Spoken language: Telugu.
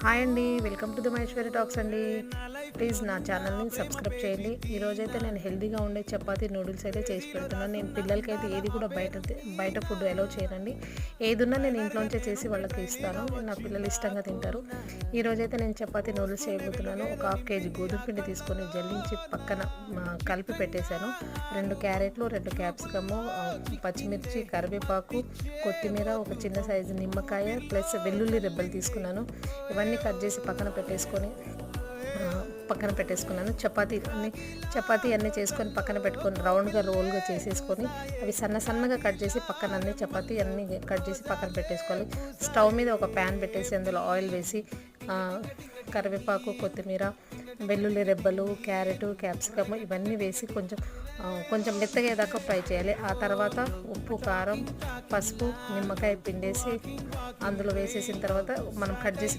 హాయ్ అండి, welcome to the Maheshwari talks అండి. ప్లీజ్ నా ఛానల్ని సబ్స్క్రైబ్ చేయండి. ఈరోజైతే నేను హెల్తీగా ఉండే చపాతీ నూడిల్స్ అయితే చేసి పెడుతున్నాను. నేను పిల్లలకైతే ఏది కూడా బయట ఫుడ్ అలౌ చేయనండి. ఏదున్నా నేను ఇంట్లోంచే చేసి వాళ్ళకి ఇస్తాను. నా పిల్లలు ఇష్టంగా తింటారు. ఈరోజైతే నేను చపాతీ నూడిల్స్ చేయబోతున్నాను. ఒక 1/2 kg గోధుమ పిండి తీసుకొని జల్లించి పక్కన కలిపి పెట్టేశాను. 2 క్యారెట్లు, 2 క్యాప్సికము, పచ్చిమిర్చి, కరివేపాకు, కొత్తిమీర, ఒక చిన్న సైజు నిమ్మకాయ ప్లస్ వెల్లుల్లి రెబ్బలు తీసుకున్నాను. ఇవన్నీ కట్ చేసి పక్కన పెట్టేసుకున్నాను. చపాతీ అన్నీ చేసుకొని పక్కన పెట్టుకొని రౌండ్గా రోల్గా చేసేసుకొని అవి సన్నగా కట్ చేసి పక్కన చపాతీ అన్నీ కట్ చేసి పక్కన పెట్టేసుకోవాలి. స్టవ్ మీద ఒక ప్యాన్ పెట్టేసి అందులో ఆయిల్ వేసి కరివేపాకు, కొత్తిమీర, వెల్లుల్లి రెబ్బలు, క్యారెట్, క్యాప్సికమ్ ఇవన్నీ వేసి కొంచెం మెత్తగేదాకా ఫ్రై చేయాలి. ఆ తర్వాత ఉప్పు, కారం, పసుపు, నిమ్మకాయ పిండేసి అందులో వేసేసిన తర్వాత మనం కట్ చేసి